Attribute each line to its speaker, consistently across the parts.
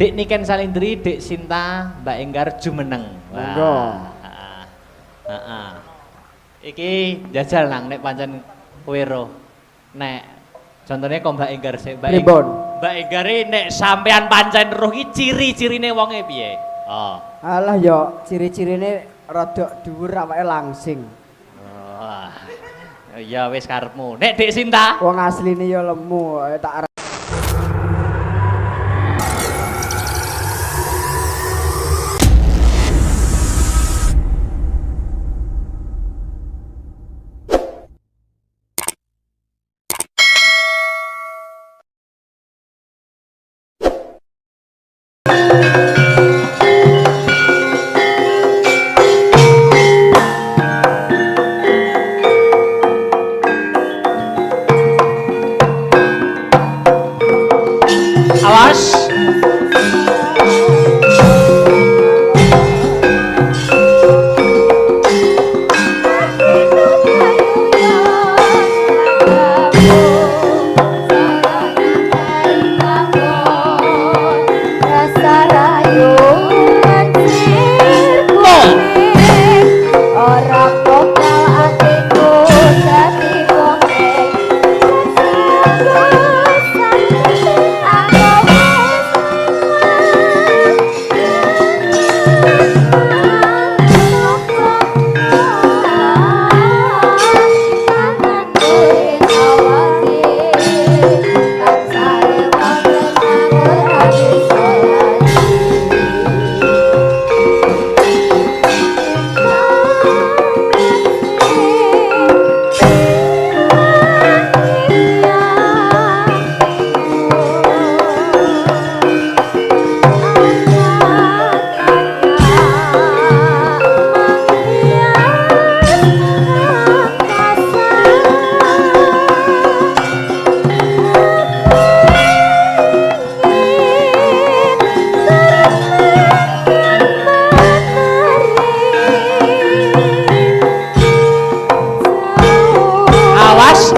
Speaker 1: Dik Niken Salindri, Dik Sinta, Mbak Enggar jumeneng.
Speaker 2: Monggo.
Speaker 1: Heeh. Iki jajal nang nek pancen kowe ro. Nek contohnya kok Mbak Enggar sik Mbak Enggar nek sampean pancen roh iki ciri-cirine wonge piye? Oh.
Speaker 2: Alah yo ciri-cirine rada dhuwur awake langsing.
Speaker 1: Oh. Ya wis karepmu. Nek Dik Sinta,
Speaker 2: Wong asline yo lemu tak
Speaker 1: awas.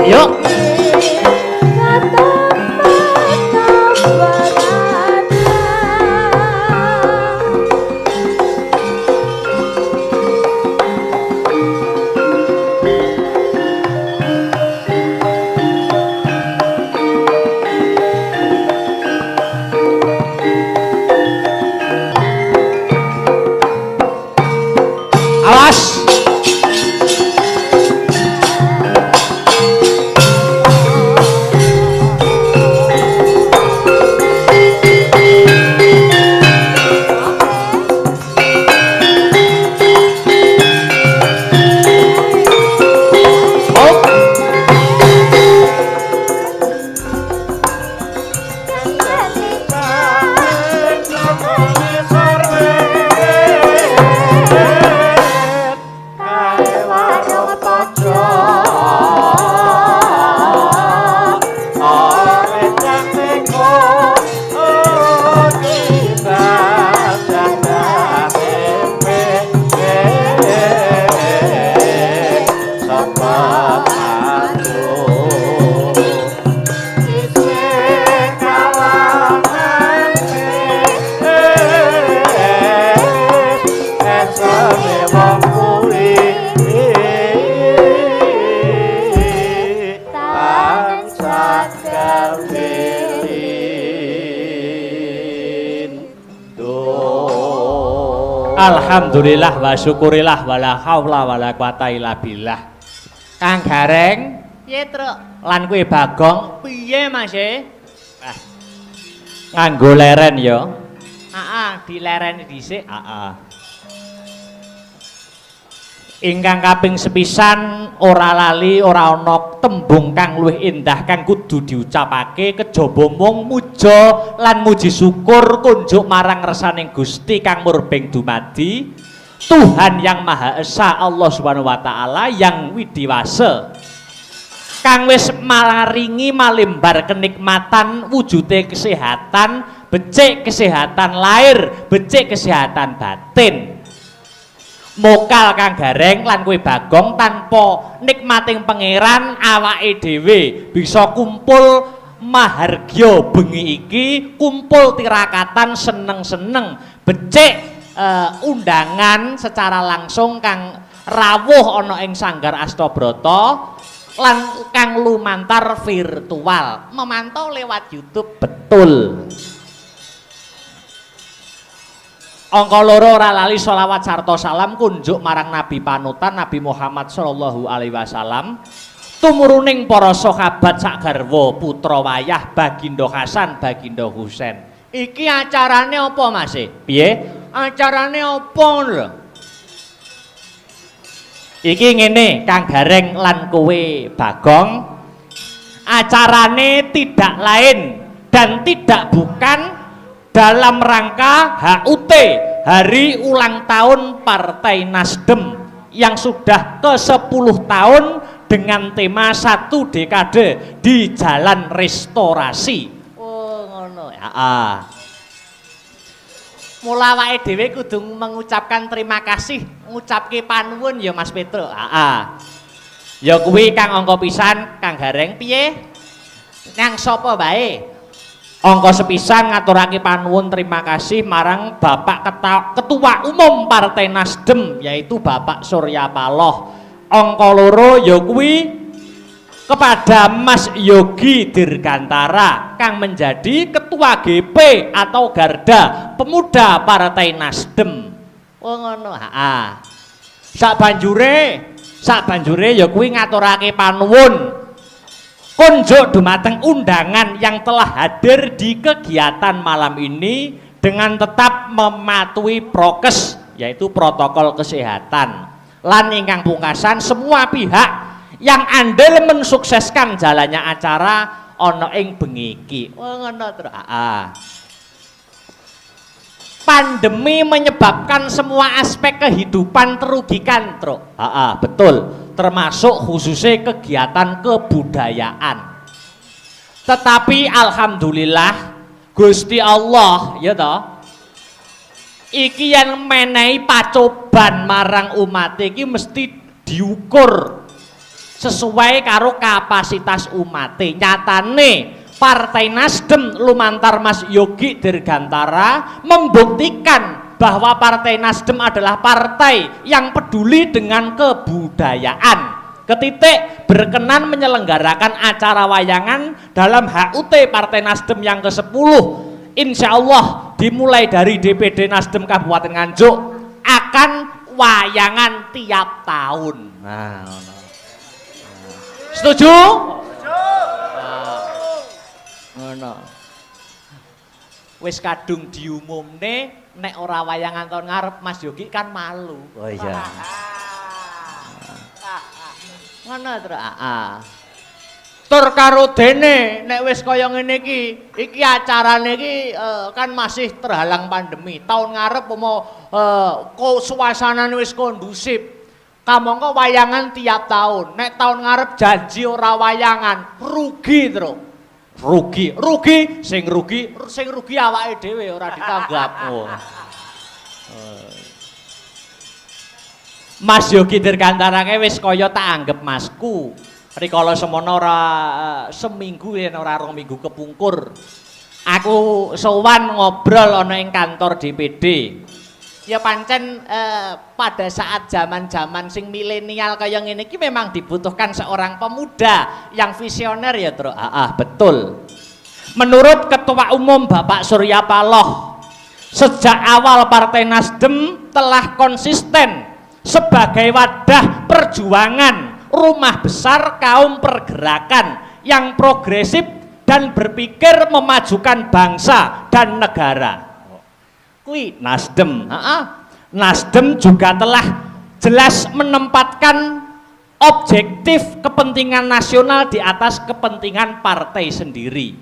Speaker 1: Yuk. Awas. Alhamdulillah wa syukurillah wala haula wala quwata illa billah. Kang Gareng, piye truk? Lan kuwi Bagong, piye Mas e? Ah. Nganggo leren ya. Heeh, dilereni dhisik. Heeh. Ingkang kaping sepisan ora lali ora ana tembung kang luwih endah kang kudu diucapake kejaba mung muja lan muji syukur kunjuk marang resaning Gusti kang murbeng dumadi Tuhan yang Maha Esa Allah Subhanahu wa taala yang widiwasa kang wis maringi malimbar kenikmatan wujude kesehatan becik kesehatan lahir becik kesehatan batin. Mokal Kang Gareng lan kowe Bagong tanpa nikmating pangeran awake dhewe bisa kumpul mahargya bengi iki kumpul tirakatan seneng-seneng becik undangan secara langsung kang rawuh ana ing Sanggar Astabrata lan kang lumantar virtual memantau lewat YouTube betul. Angka loro ora lali sholawat sarta salam kunjuk marang Nabi panutan Nabi Muhammad sallallahu alaihi wasallam tumuruning para sahabat sak garwa putra wayah Baginda Hasan Baginda Husain. Iki acarane apa Mas? Piye? Acarane apa lho? Iki ngene Kang Gareng lan kowe Bagong. Acarane tidak lain dan tidak bukan dalam rangka HUT Hari Ulang Tahun Partai Nasdem yang sudah ke-10 tahun dengan tema 1 dekade di Jalan Restorasi. Oh ngono ya. Mula awake dhewe kudu mengucapkan terima kasih, ngucapke panuwun ya Mas Petro. Ya kuwi Kang angka pisan Kang Gareng piye? Nang sapa bae? Angka sepisan ngaturake panuwun terima kasih marang Bapak Ketua Umum Partai Nasdem yaitu Bapak Surya Paloh. Angka loro ya kuwi kepada Mas Yogi Dirgantara kang menjadi Ketua GP atau Garda Pemuda Partai Nasdem. Oh ngono. Sak banjure ya kuwi ngaturake panuwun kunjuk dumateng undangan yang telah hadir di kegiatan malam ini dengan tetap mematuhi prokes yaitu protokol kesehatan. Lan ingkang pungkasan semua pihak yang andil mensukseskan jalannya acara ana ing bengi iki. Oh ngono to. Pandemi menyebabkan semua aspek kehidupan terugikan, Truk. Betul. Termasuk khususnya kegiatan kebudayaan. Tetapi alhamdulillah Gusti Allah ya toh iki yang menehi pacoban marang umat iki mesti diukur sesuai karo kapasitas umat. Nyatane Partai Nasdem lumantar Mas Yogi Dirgantara membuktikan bahwa Partai Nasdem adalah partai yang peduli dengan kebudayaan. Ketitik berkenan menyelenggarakan acara wayangan dalam HUT Partai Nasdem yang ke-10. Insya Allah dimulai dari DPD Nasdem Kabupaten Nganjuk akan wayangan tiap tahun. Setuju? Ngono. Wis kadung diumumne nek ora wayangan tahun ngarep Mas Yogi kan malu. Oh iya. Ngono to. Tur karo dene nek wis kaya ngene iki acarane iki kan masih terhalang pandemi. Tahun ngarep suasanane wis kondusif. Kamangka wayangan tiap tahun. Nek tahun ngarep janji ora wayangan, rugi terus. Rugi, sing rugi awake dhewe ora ditanggap. Mas Yogi Dirgantara wis kaya tak anggap masku. Rikala semono ora seminggu yen ora 2 minggu kepungkur. Aku sowan ngobrol ana ing kantor DPD. Ya pancen pada saat zaman-zaman sing milenial kaya ngene iki memang dibutuhkan seorang pemuda yang visioner ya, Tru. Betul. Menurut Ketua Umum Bapak Surya Paloh, sejak awal Partai Nasdem telah konsisten sebagai wadah perjuangan rumah besar kaum pergerakan yang progresif dan berpikir memajukan bangsa dan negara. Kui Nasdem, Nasdem juga telah jelas menempatkan objektif kepentingan nasional di atas kepentingan partai sendiri.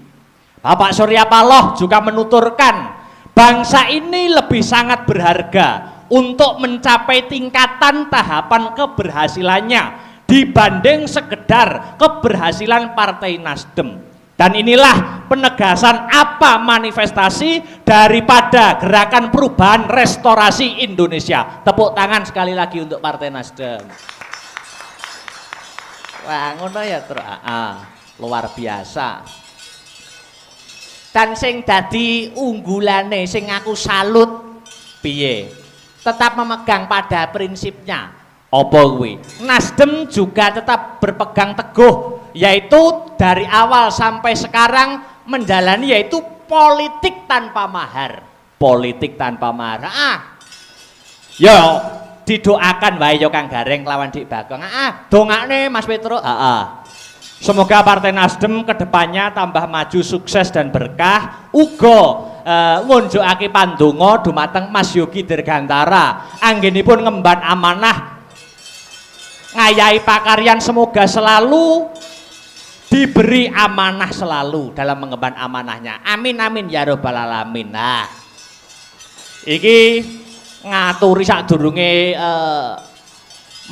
Speaker 1: Bapak Surya Paloh juga menuturkan bangsa ini lebih sangat berharga untuk mencapai tingkatan tahapan keberhasilannya dibanding sekedar keberhasilan Partai Nasdem. Dan inilah penegasan apa manifestasi daripada gerakan perubahan restorasi Indonesia. Tepuk tangan sekali lagi untuk Partai Nasdem. Wah, ngono ya, Tru. Luar biasa. Dan sing dadi unggulane sing aku salut piye? Tetap memegang pada prinsipnya. Apa kuwi? Nasdem juga tetap berpegang teguh, yaitu dari awal sampai sekarang menjalani yaitu politik tanpa mahar. Politik tanpa mahar. Yo didoakan wae yo Kang Gareng lawan Dik Bagong. Dongakne Mas Petro. Semoga Partai Nasdem kedepannya tambah maju, sukses dan berkah. Uga ngunjukake pandonga dumateng Mas Yogi Dirgantara. Anggenipun ngemban amanah ngayahi pakaryan, semoga selalu diberi amanah selalu dalam mengemban amanahnya. Amin amin ya robbal alamin. Nah, iki ngaturi sadurunge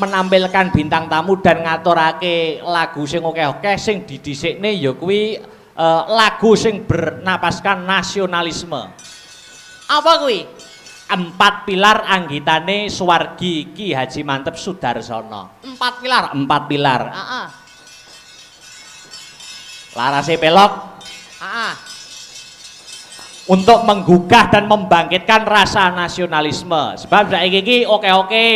Speaker 1: menampilkan bintang tamu dan ngaturake lagu sing oke-oke sing didhisikne ya kuwi lagu sing bernapaskan nasionalisme. Apa kuwi? 4 pilar anggitane Suwargi Ki Haji Mantep Sudarsono. 4 pilar, 4 pilar. Larase pelok. Untuk menggugah dan membangkitkan rasa nasionalisme. Sebab saiki iki oke-oke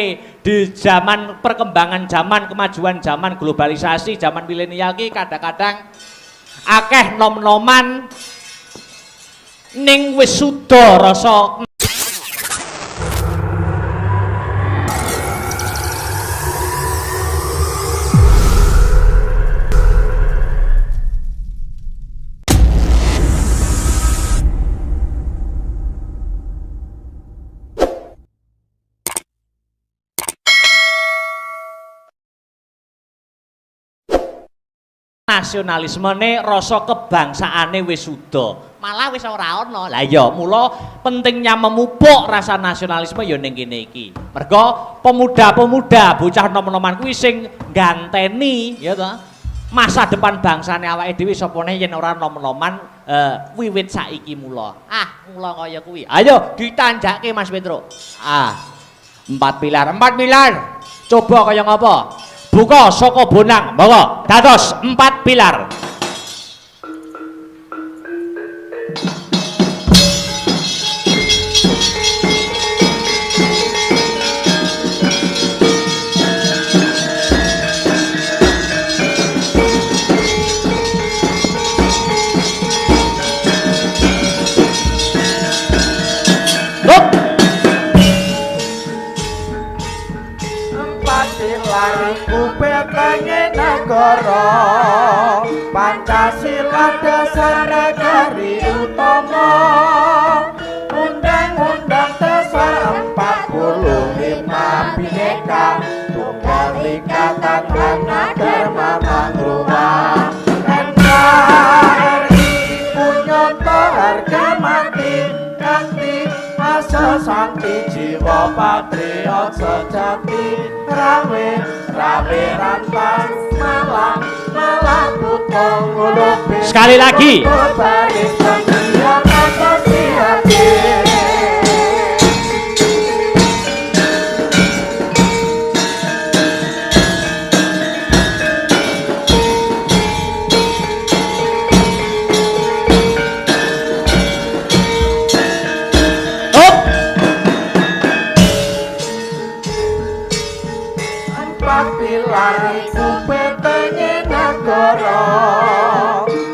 Speaker 1: di zaman perkembangan zaman, kemajuan zaman, globalisasi, zaman milenial ki kadang-kadang akeh nom-noman ning wis suda rasa nasionalismene, rasa kebangsaane wis suda, malah wis ora ana. Lah ya mula pentingnya memupuk rasa nasionalisme ya ning kene iki. Mergo pemuda-pemuda bocah nom-noman kuwi sing ganteni ya to masa depan bangsane awake dhewe sapane yen ora nom-noman wiwit saiki mula. Mula kaya kuwi. Ayo ditanjake Mas Petro. 4 pilar, 4 pilar. Coba kaya ngapa? Buka saka bonang, monggo dados 4 pilar.
Speaker 3: Pancasila dasar negari utama, Undang-Undang Dasar 45 Bhinneka Tunggal Ika Tadhana Dharma Mangruwa, NKRI punyata harga mati kanthi asa santi jiwa patriot sejati, rawe rantas malang putong ulupi.
Speaker 1: Sekali lagi.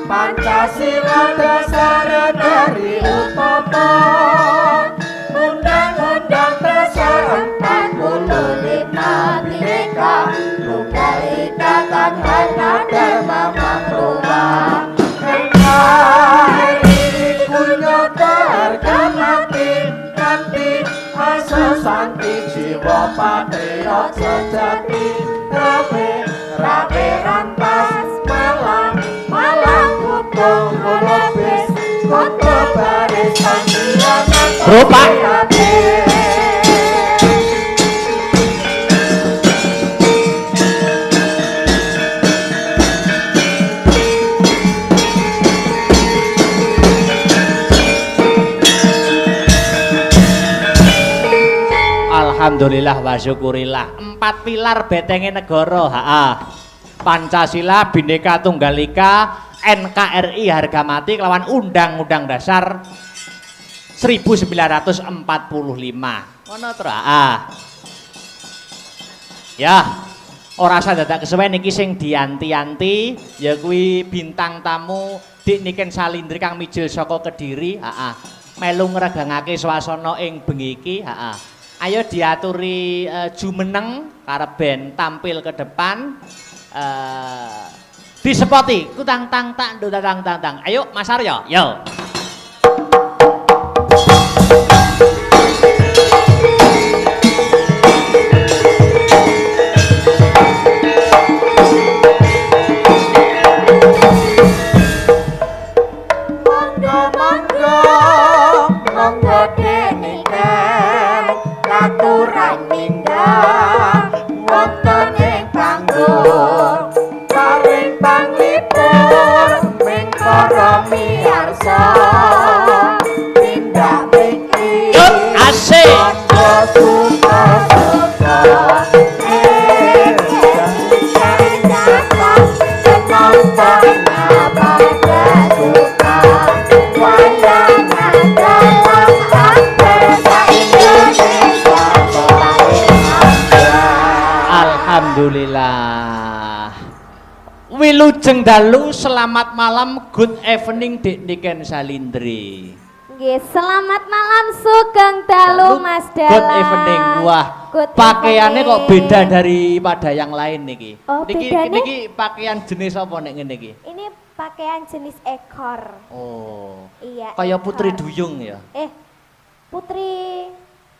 Speaker 3: Pancasila dasar negari utama, Undang-Undang Dasar 45 Bhinneka Tunggal Ika Tadhana Dharma Mangruwa, NKRI punyata harga mati kanthi asa santi jiwa patriot sejati, rabe rantas malang putong golopis koto barisan dianan
Speaker 1: Rupa. Alhamdulillah wa syukurillah. 4 pilar betenge negara. Pancasila, Bhinneka Tunggal Ika, NKRI harga mati kelawan Undang-Undang Dasar 1945. Ngono to, Ya, ora usah dadak kesuwen iki sing dianti-anti ya kuwi bintang tamu Dik Niken Salindri kang mijil saka Kediri, melu ngregangake swasana ing bengi iki, Ayo diaturi jumeneng karep ben tampil ke depan. Disepoti kutang tang tak ndut tang tang tang. Ayo Mas Aryo, yo.
Speaker 3: Aturan mindah wonten ing panggung paring panglipur ming para miyarsa tindak mriki
Speaker 1: asik
Speaker 3: suka-suka
Speaker 1: Alhamdulillah. Wilujeng dalu, selamat malam, good evening Dik Niken Salindri.
Speaker 4: Nggih, selamat malam sugeng dalu Mas Dala.
Speaker 1: Good evening. Wah, pakaiannya kok beda daripada yang lain niki.
Speaker 4: Oh,
Speaker 1: niki pakaian jenis apa nek ngene iki?
Speaker 4: Ini pakaian jenis ekor.
Speaker 1: Oh.
Speaker 4: Iya.
Speaker 1: Kayak
Speaker 4: ekor.
Speaker 1: Putri Duyung ya.
Speaker 4: Putri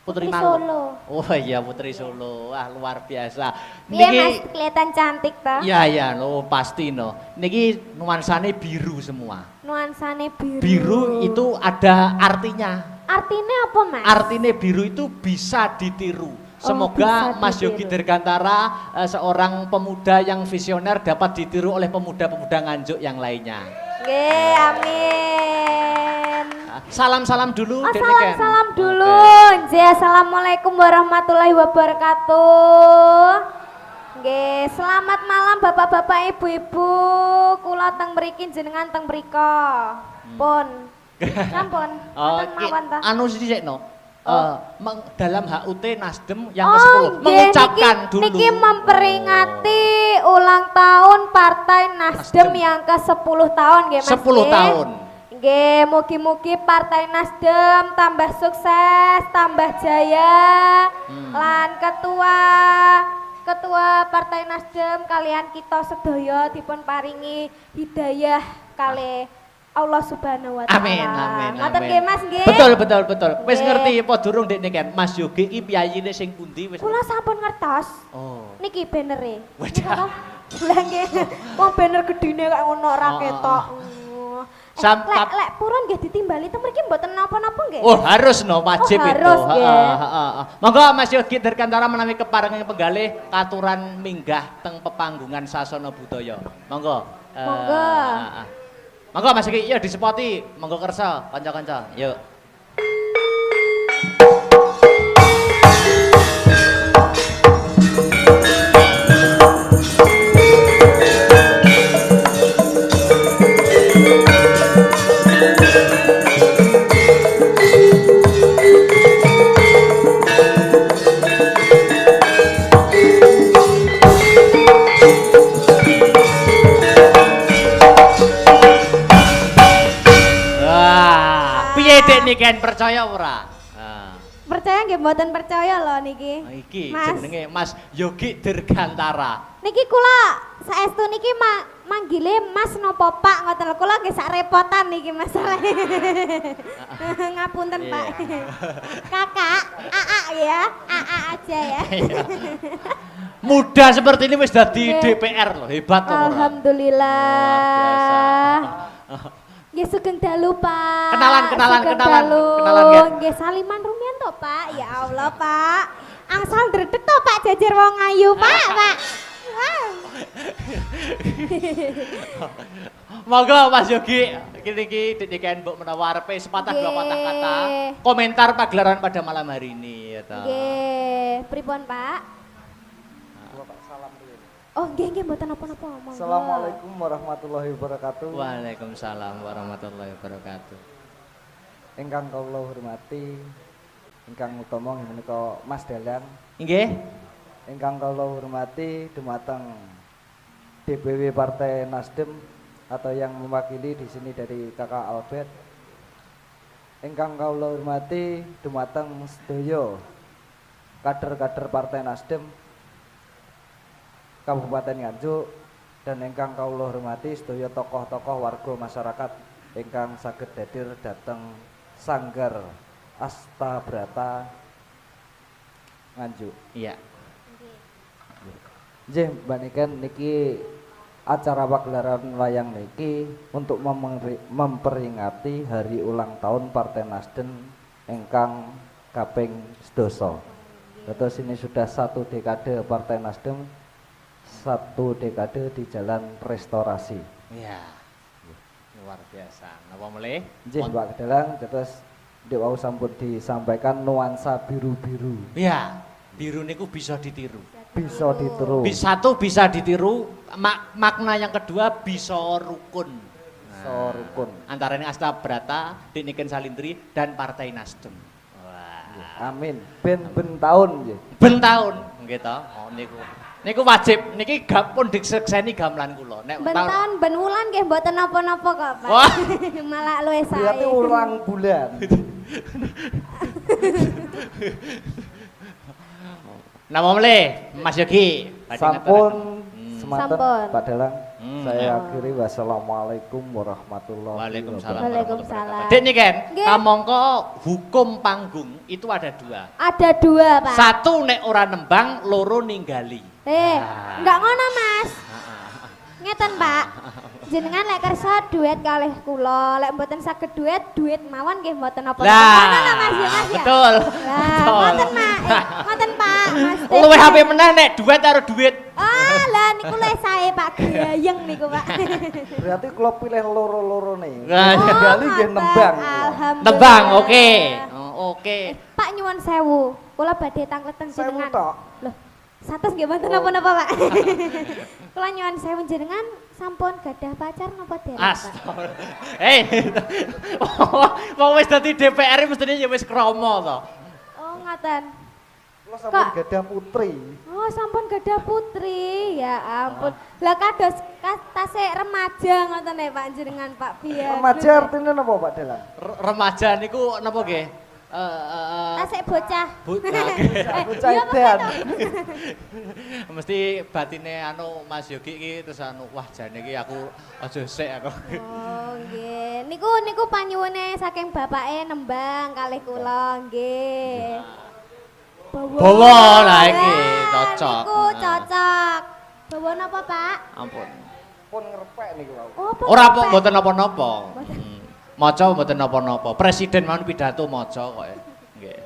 Speaker 1: Malu.
Speaker 4: Solo.
Speaker 1: Oh iya Putri Solo. Wah, luar biasa.
Speaker 4: Iya Mas, kelihatan cantik toh.
Speaker 1: Iya, no, pasti no. Niki nuansane biru semua.
Speaker 4: Nuansane biru.
Speaker 1: Biru itu ada artinya.
Speaker 4: Artinya apa Mas?
Speaker 1: Artinya biru itu bisa ditiru. Semoga
Speaker 4: bisa
Speaker 1: Mas
Speaker 4: ditiru.
Speaker 1: Yogi Dirgantara seorang pemuda yang visioner dapat ditiru oleh pemuda-pemuda Nganjuk yang lainnya.
Speaker 4: Nggih, amin.
Speaker 1: Salam-salam dulu,
Speaker 4: Oh,
Speaker 1: Dek Niken.
Speaker 4: salam dulu. Nggih, assalamualaikum warahmatullahi wabarakatuh. Nggih, selamat malam Bapak-bapak, Ibu-ibu. Kula teng mriki jenengan teng mriko. Pun. Sampun. Wonten mawon ta?
Speaker 1: Anu sithikno. Dalam HUT Nasdem yang
Speaker 4: Oh,
Speaker 1: ke-10
Speaker 4: nggih,
Speaker 1: mengucapkan dulu.
Speaker 4: Niki memperingati ulang tahun Partai Nasdem yang ke-10 tahun nggih Mas.
Speaker 1: 10 tahun.
Speaker 4: Nggih, mugi-mugi Partai Nasdem tambah sukses, tambah jaya. Lan ketua Partai Nasdem kalian kita sedaya dipun paringi hidayah kalih Allah Subhanahu wa taala.
Speaker 1: Amin, amin,
Speaker 4: Ngoten
Speaker 1: amin.
Speaker 4: nggih Mas nggih.
Speaker 1: Betul. Wis
Speaker 4: Nggih.
Speaker 1: ngerti apa durung Dek Niken? Mas Yogi iki piyayine sing pundi wis?
Speaker 4: Kula sampun ngertos.
Speaker 1: Oh.
Speaker 4: Niki bannere.
Speaker 1: Wadah.
Speaker 4: Lah nggih. Wong banner gedine kok ngono ora ketok. Lek purun nggih ditimbali teng mriki mboten napa-napa nggih.
Speaker 1: Oh, harus no, wajib
Speaker 4: Oh,
Speaker 1: itu.
Speaker 4: harus, nggih.
Speaker 1: Monggo Mas Yogi Dirgantara menawi keparengan penggalih katuran minggah teng pepanggungan sasana budaya. Monggo.
Speaker 4: Monggo.
Speaker 1: Monggo Mas Yogi, ya disepoti. Monggo kersa kanca-kanca. Yuk. Dek Niken percaya ora?
Speaker 4: Percaya nggih mboten percaya lho niki.
Speaker 1: Iki
Speaker 4: Mas.
Speaker 1: jenenge Mas Yogi Dirgantara.
Speaker 4: Niki kula saestu niki manggile Mas napa Pak ngoten lho. Kula nggih sak repotan niki masalah. Ngapunten Pak. Kakak, AA ya. AA aja ya.
Speaker 1: Muda seperti ini wis dadi
Speaker 4: Nggih.
Speaker 1: DPR loh, hebat loh.
Speaker 4: Alhamdulillah. Nggih sugeng dalu Pak.
Speaker 1: Kenalan.
Speaker 4: Sugeng dalu.
Speaker 1: Kenalan, nggih.
Speaker 4: Nggih saliman rumiyin to Pak. Ya Allah Pak. Angsal ndredeg to Pak jajar wong ayu Pak. Wow.
Speaker 1: Monggo Mas Yogi, iki Dek Niken mbok menawa arepe sepatah dua patah kata komentar pagelaran pada malam hari ini ya ta.
Speaker 4: Nggih, pripun Pak? Oh, nggih mboten napa-napa. Monggo.
Speaker 2: Assalamualaikum warahmatullahi wabarakatuh.
Speaker 1: Waalaikumsalam warahmatullahi wabarakatuh.
Speaker 2: Ingkang kula hormati, ingkang utama menika Mas Dalang.
Speaker 1: Nggih.
Speaker 2: Ingkang kula hormati dumateng DPW Partai Nasdem atau yang mewakili di sini dari Kakak Albert. Ingkang kula hormati dumateng sedaya kader-kader Partai Nasdem Kabupaten Nganjuk dan ingkang kula hormati sedaya tokoh-tokoh warga masyarakat ingkang saged hadir dhateng Sanggar Astabrata Nganjuk.
Speaker 1: Iya.
Speaker 2: Nggih, Mbak Niken niki acara pagelaran wayang niki untuk memperingati hari ulang tahun Partai Nasdem ingkang kaping 12. Terus ini sudah 1 dekade Partai Nasdem, 1 dekade di jalan restorasi.
Speaker 1: Iya. Luar biasa. Napa melih?
Speaker 2: Nggih, Mbak Dalang, terus ndek wau sampun disampaikan nuansa biru-biru.
Speaker 1: Iya. Biru niku bisa ditiru.
Speaker 2: Bisa ditiru.
Speaker 1: Satu bisa ditiru, makna yang kedua bisa rukun.
Speaker 2: Bisa rukun.
Speaker 1: Antara ini Astabrata, Niken Salindri dan Partai Nasdem. Wah.
Speaker 2: Amin. Ben tahun nggih.
Speaker 1: Ben taun nggih to. Oh niku wajib niki pun disekseni gamelan kula. Nek
Speaker 4: Ben tahun ben wulan nggih mboten napa-napa kok, Pak.
Speaker 1: Wah.
Speaker 4: Malah luwih sae.
Speaker 2: Berarti ulang bulan.
Speaker 1: Nama melih Mas Yogi.
Speaker 2: Sampun semanten
Speaker 4: Sampun.
Speaker 2: Pak Dalang. Saya
Speaker 4: ya.
Speaker 2: akhiri wassalamualaikum warahmatullahi
Speaker 1: Waalaikumsalam.
Speaker 4: Waalaikumsalam.
Speaker 1: Dek nih kan,
Speaker 4: Nggih.
Speaker 1: kamangka hukum panggung itu ada 2.
Speaker 4: Ada 2, Pak.
Speaker 1: 1 nek ora nembang, loro ninggali.
Speaker 4: Enggak ngono, Mas. Ngeten, Pak. Jenengan lek kersa duet kalih kula, lek mboten saged duet mawon nggih mboten napa-napa. Ngono lho, Mas ya, Mas ya.
Speaker 1: Betul.
Speaker 4: Lah, ngoten, Mak. Ngoten, Pak. Mas.
Speaker 1: Luwih HP meneh nek duet karo duit.
Speaker 4: Ah, lah niku luwih sae, Pak. Gayeng niku, Pak.
Speaker 2: Berarti kalau pilih loro-loro nih.
Speaker 1: Nah,
Speaker 2: Gali nggih nembang.
Speaker 4: Alhamdulillah.
Speaker 1: Nembang, oke. Oh, oke.
Speaker 4: Pak nyuwun sewu. Kula badhe tangkleten
Speaker 2: Sewu
Speaker 4: jenengan.
Speaker 2: tok.
Speaker 4: Loh, satus nggih mboten napa-napa, Pak. Kula nyuwun sewu jenengan sampun gadah pacar napa dereng, Pak?
Speaker 1: Astagfirullah. Wong wis dadi DPR mestine ya wis krama to.
Speaker 4: Oh, ngoten.
Speaker 2: Kalau sampun gadah putri.
Speaker 4: Oh, sampun gadah putri. Ya ampun. Lah kados tasik remaja ngoten ya, Pak jenengan, Pak Biar.
Speaker 2: Remaja artinya napa Pak Dalang?
Speaker 1: Remaja niku napa nggih?
Speaker 4: Tasik bocah.
Speaker 2: Bocah
Speaker 4: iya,
Speaker 2: edan.
Speaker 1: Mesti batine anu Mas Yogi iki terus anu wah jane iki aku aja sik aku.
Speaker 4: Oh, nggih. Niku panyuwune saking bapake nembang kalih kula, nggih.
Speaker 1: Bawa lah iki cocok.
Speaker 4: Niku cocok. Bawa napa, Pak?
Speaker 1: Ampun.
Speaker 2: Pun ngerpek niku wau.
Speaker 4: Oh,
Speaker 1: Ora apa mboten napa-napa. Maca mboten napa-napa. Presiden mawon pidato maca kok. Nggih.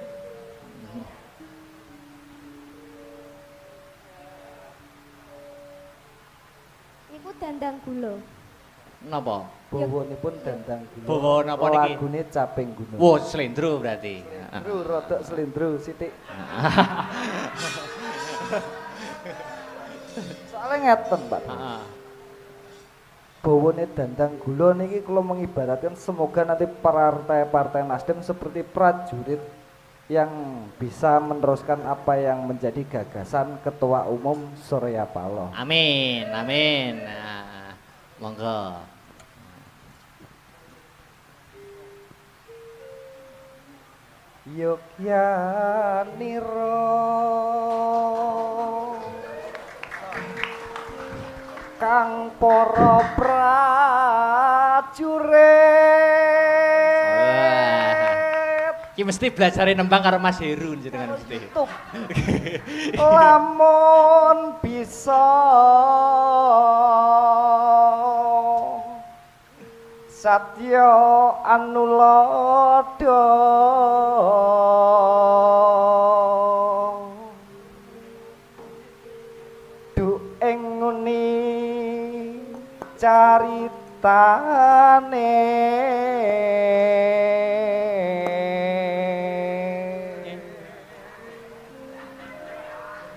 Speaker 4: Niku dandang gula.
Speaker 1: Napa?
Speaker 2: Bawanipun dandang gula.
Speaker 1: Bawa napa niki?
Speaker 2: Lagune caping gunung.
Speaker 1: Wo slendro berarti.
Speaker 2: Lho rodok slendro sithik. Soalnya ngeten, Pak.
Speaker 1: Heeh.
Speaker 2: Bawane dandang gula niki kula mengibaratkan semoga nanti partai-partai Nasdem seperti prajurit yang bisa meneruskan apa yang menjadi gagasan Ketua Umum Surya Paloh.
Speaker 1: Amin, amin. Nah, monggo.
Speaker 2: Yogyaniro kang para prajurit
Speaker 1: Ki mesti belajarin nembang karo Mas Heru jenengan mesti.
Speaker 2: Lamun bisa satya anulada du ing nguni caritane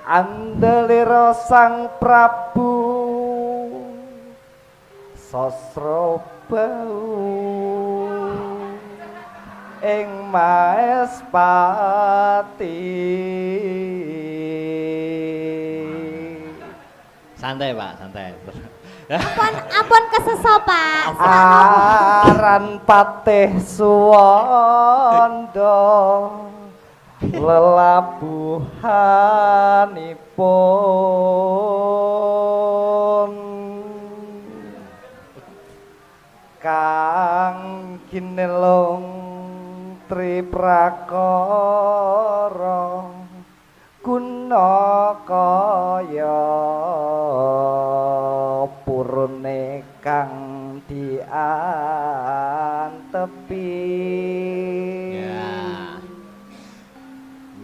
Speaker 2: Andelira Sang Prabu Sasrabau ing Maespati.
Speaker 1: Santai Pak, santai.
Speaker 4: Ampun keseso Pak.
Speaker 2: Aran Patih Suwanda lelabuhanipun Kang Kinelung Triprakara Gunakaya purune kang diantepi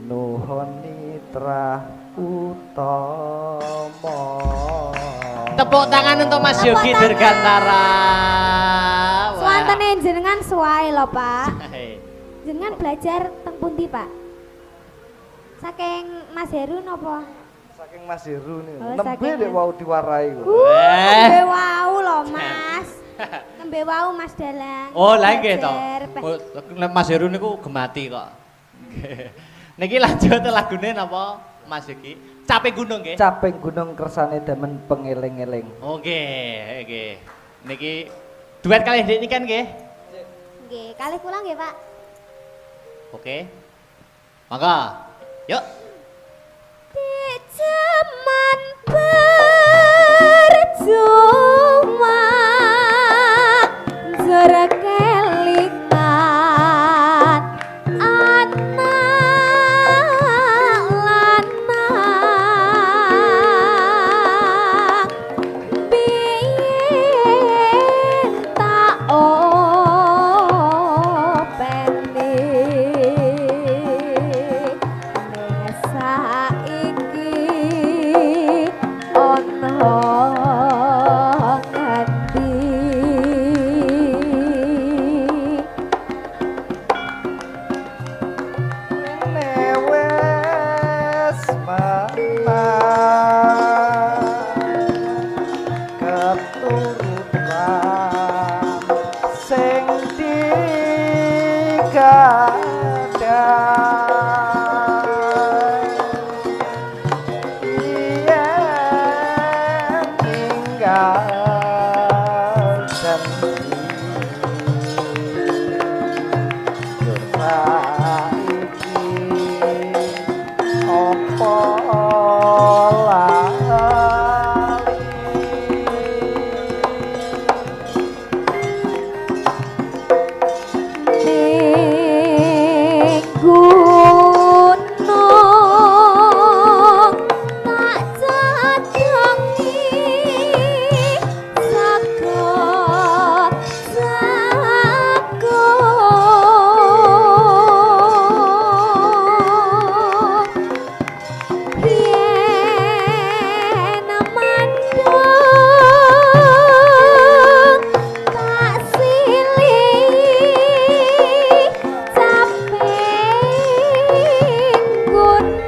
Speaker 2: Nuhun Nitra Utama.
Speaker 1: Tepuk tangan untuk Mas Yogi Dirgantara.
Speaker 4: Swantene jenengan suwae lho Pak. Jenengan belajar teng pundi Pak? Saking Mas Heru napa?
Speaker 2: Saking Mas Heru nih.
Speaker 4: Oh,
Speaker 2: Nembe
Speaker 4: saking
Speaker 2: nek wau diwarai kok.
Speaker 4: Nembe wau lho Mas. Nembe wau Mas Dalang.
Speaker 1: Oh, lha nggih to.
Speaker 4: Belajar.
Speaker 1: Mas Heru niku gemati kok. Niki lanjut lagune napa Mas Yogi? Caping gunung nggih.
Speaker 2: Caping gunung kersane demen pengeling-eling.
Speaker 1: Oke, oke. Niki duet kalih Dik nikan nggih.
Speaker 4: Nggih, kalih kula nggih Pak.
Speaker 1: Oke. Mangga. Yuk.
Speaker 4: Di zaman percuma jerekelingan anak lanang biyen tak openi saiki ono ngendi
Speaker 2: Newes mana keturutan sing digadai yen tinggal janji saiki apa
Speaker 4: ning gunung tak cadangi saka yen mandang tak silih caping gunung.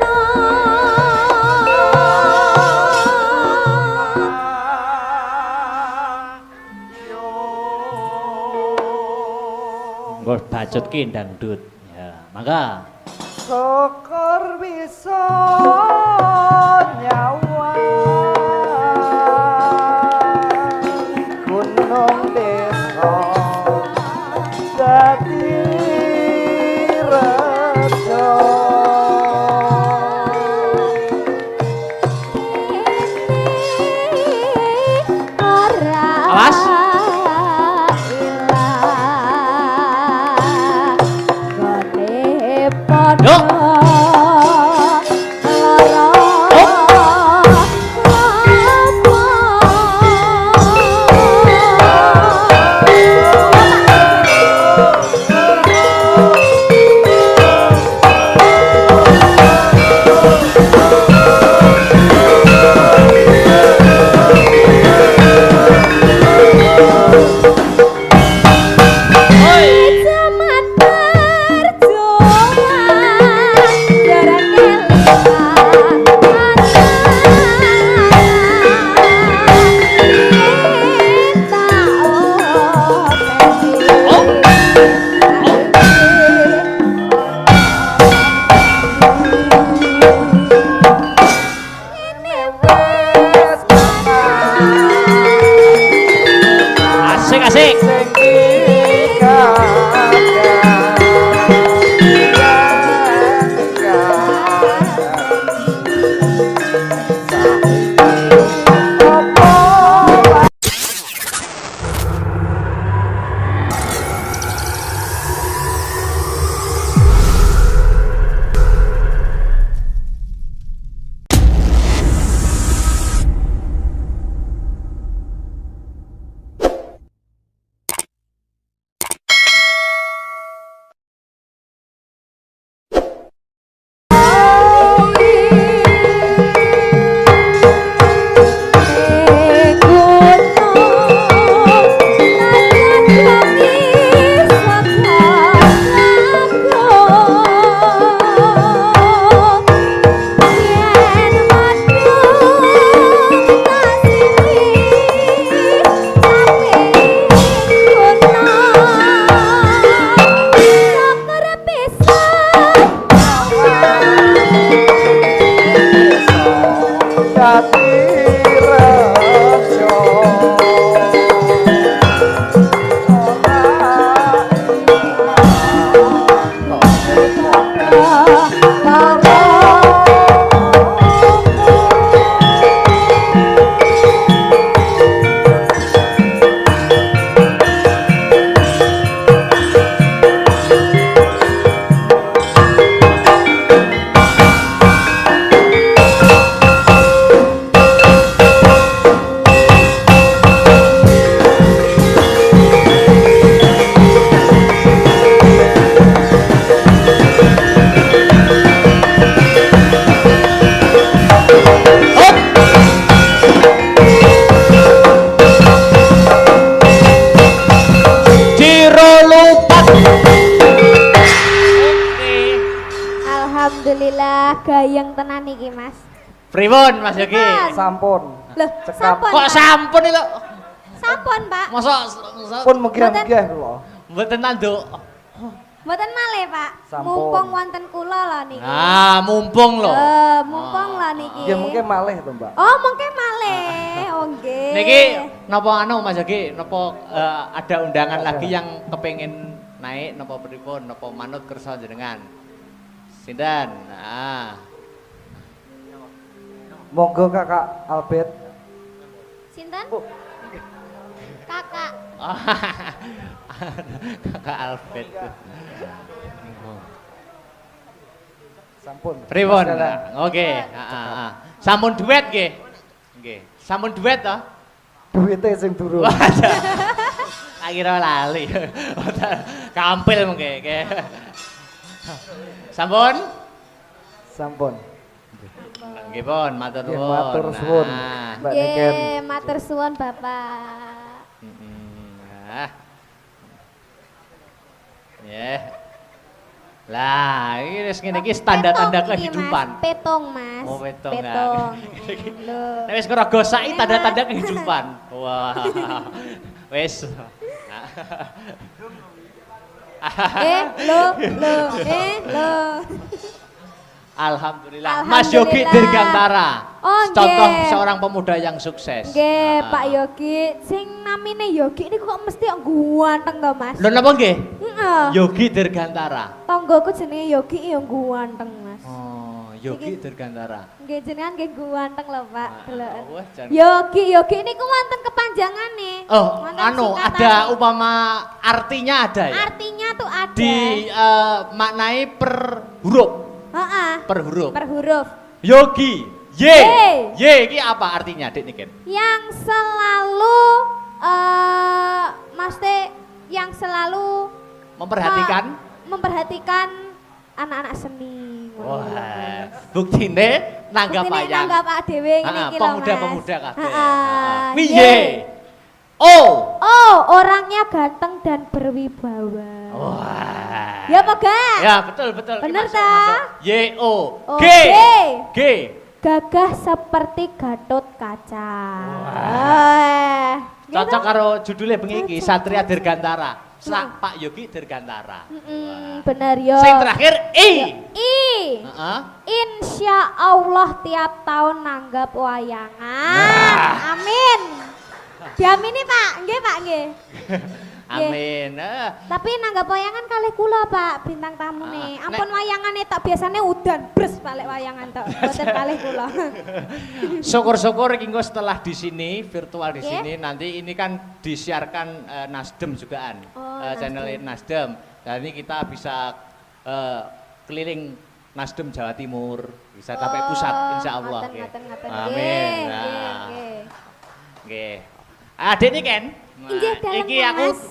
Speaker 1: Nggo bacot ki dangdut. Ya, mangga.
Speaker 2: syukur bisa nyawa gunung desa dadi rejo
Speaker 1: Awas. Yuk.
Speaker 4: Zaman perjuangan Alhamdulillah gayeng tenan iki Mas.
Speaker 1: Pripun Mas Yogi?
Speaker 2: Sampun.
Speaker 4: Loh,
Speaker 2: Cekap.
Speaker 4: sampun.
Speaker 1: Kok
Speaker 4: Pak?
Speaker 1: sampun iki lho?
Speaker 4: Sampun, Pak.
Speaker 1: Mosok
Speaker 2: Pun megah-megah kula.
Speaker 1: mboten tanduk.
Speaker 4: Mboten malih, Pak.
Speaker 2: Sampun.
Speaker 4: Mumpung wonten kula lho niki.
Speaker 1: Ah, mumpung lho.
Speaker 4: Mumpung lho niki.
Speaker 2: Ya mungkin malih to, Mbak.
Speaker 4: Oh, mungkin malih. Oh, nggih.
Speaker 1: Niki napa anu Mas Yogi, napa ada undangan lagi yang kepengin naik napa pripun, napa manut kersa jenengan? Sinten? Ah.
Speaker 2: Monggo Kakak Albert.
Speaker 4: Sinten?
Speaker 2: Oh.
Speaker 4: Kakak.
Speaker 1: Kakak Albert.
Speaker 2: Sampun.
Speaker 1: Pripun?
Speaker 2: Mas Dalan.
Speaker 1: Oke, heeh. Sampun duet nggih. Nggih. Sampun duet to?
Speaker 2: Duwite sing durung.
Speaker 1: Tak kira lali. Kampil mengke. Sampun?
Speaker 2: Sampun.
Speaker 1: Nggih pun, matur
Speaker 2: Nggih,
Speaker 1: nuwun.
Speaker 2: matur suwun.
Speaker 1: Nah.
Speaker 2: Mbak Niken.
Speaker 4: Nggih, matur suwun Bapak.
Speaker 1: Nah. Ya. Lah, ini wis ngene iki tanda-tanda
Speaker 4: Petong iki,
Speaker 1: kehidupan.
Speaker 4: Mas. Petong, Mas.
Speaker 1: Oh, petong, ya.
Speaker 4: Petong. Lho.
Speaker 1: Nek wis ngrogosaki
Speaker 4: Ini,
Speaker 1: tanda-tanda
Speaker 4: Mas.
Speaker 1: kehidupan. Wah. Wis.
Speaker 4: Lho.
Speaker 1: Alhamdulillah. Mas Yogi
Speaker 4: Alhamdulillah.
Speaker 1: Dirgantara.
Speaker 4: Oh,
Speaker 1: Contoh
Speaker 4: nggih.
Speaker 1: seorang pemuda yang sukses.
Speaker 4: Nggih,
Speaker 1: Ah.
Speaker 4: Pak Yogi, sing namine Yogi niku kok mesti ganteng to, Mas?
Speaker 1: Lho napa nggih?
Speaker 4: Heeh.
Speaker 1: Yogi Dirgantara.
Speaker 4: Tonggoku jenenge Yogi ya ganteng, Mas.
Speaker 1: Oh, Yogi
Speaker 4: Iki-
Speaker 1: Dirgantara.
Speaker 4: Nggih jenengan nggih ganteng lho, Pak. Deloken.
Speaker 1: wah, jan-
Speaker 4: Yogi niku wonten kepanjangane.
Speaker 1: Oh,
Speaker 4: Wonten
Speaker 1: anu
Speaker 4: singkatane.
Speaker 1: ada upama artinya ada ya?
Speaker 4: Artinya tuh ada.
Speaker 1: Di maknai per huruf,
Speaker 4: Heeh.
Speaker 1: per huruf.
Speaker 4: Per huruf.
Speaker 1: Yogi, Y.
Speaker 4: Y.
Speaker 1: Y iki apa artinya, Dik Niken?
Speaker 4: Yang selalu Mas Teh yang selalu
Speaker 1: Memperhatikan.
Speaker 4: memperhatikan anak-anak seni.
Speaker 1: Wah, buktine nanggap
Speaker 4: Buktine
Speaker 1: wayang.
Speaker 4: nanggap Pak Dewe ngene iki lho, Mas.
Speaker 1: Pemuda-pemuda kabeh.
Speaker 4: Heeh.
Speaker 1: Piye? Oh.
Speaker 4: Oh, orangnya ganteng dan berwibawa.
Speaker 1: Wah.
Speaker 4: Ya apa gak?
Speaker 1: Ya, betul betul. Iki
Speaker 4: Bener
Speaker 1: masuk,
Speaker 4: ta?
Speaker 1: masuk. Y O G. G.
Speaker 4: Gagah seperti Gatot Kaca.
Speaker 1: Wah.
Speaker 4: Gitu.
Speaker 1: Cocok karo judulnya bengi iki
Speaker 4: Cocok,
Speaker 1: Satria
Speaker 4: cocok.
Speaker 1: Dirgantara. Pak Yogi Dirgantara.
Speaker 4: Bener yo.
Speaker 1: Sing terakhir I. Heeh.
Speaker 4: Insya Allah tiap tahun nanggap wayangan.
Speaker 1: Nah.
Speaker 4: Amin. Diamini Pak, nggih Pak nggih.
Speaker 1: Amin.
Speaker 4: Tapi nanggap wayangan kalih kula Pak bintang tamu nih.
Speaker 1: Ah,
Speaker 4: Ampun wayangane tak biasanya udan bres balik wayangan tok. Boten kalih kula.
Speaker 1: Syukur-syukur iki engko setelah di sini virtual di
Speaker 4: Oke.
Speaker 1: sini nanti ini kan disiarkan Nasdem jugaan.
Speaker 4: Oh,
Speaker 1: Channel Nasdem. Dan ini kita bisa keliling Nasdem Jawa Timur, bisa sampai pusat insyaallah.
Speaker 4: Ngaten.
Speaker 1: Amin.
Speaker 4: Nggih,
Speaker 1: Nah.
Speaker 4: nggih.
Speaker 1: Nggih. Adik ini kan,
Speaker 4: Inggih, dalam
Speaker 1: iki aku
Speaker 4: Mas.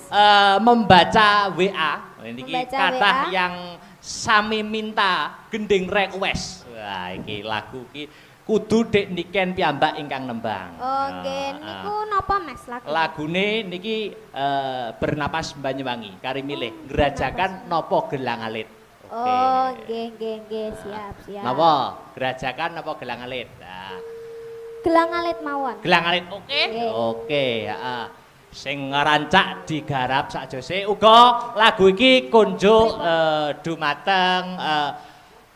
Speaker 1: membaca WA, ini
Speaker 4: Membaca
Speaker 1: kata
Speaker 4: WA.
Speaker 1: yang sami minta gending request. Wah, iki lagu iki kudu Dek Niken piyambak ingkang nembang.
Speaker 4: Oh nggih, niku napa Mas lagu?
Speaker 1: Lagune niki bernapas Banyuwangi, kari milih gerajakan nopo gelang alit. Oke.
Speaker 4: Oh nggih, siap.
Speaker 1: Napa? Gerajakan nopo gelang alit? Nah.
Speaker 4: Gelang alit mawon.
Speaker 1: Gelang alit oke?
Speaker 4: Nggih.
Speaker 1: Oke, heeh. Sing ngerancak digarap sakjose uga lagu iki kunjuk dumateng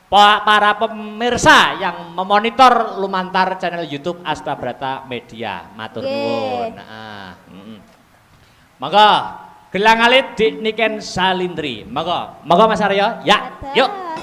Speaker 1: para pemirsa yang memonitor lumantar channel YouTube Astabrata Media. Matur
Speaker 4: Nggih.
Speaker 1: nuwun. Heeh. Monggo Gelang alit Dik Niken Salindri. Monggo Mas Aryo. Ya, yuk.
Speaker 4: Atas.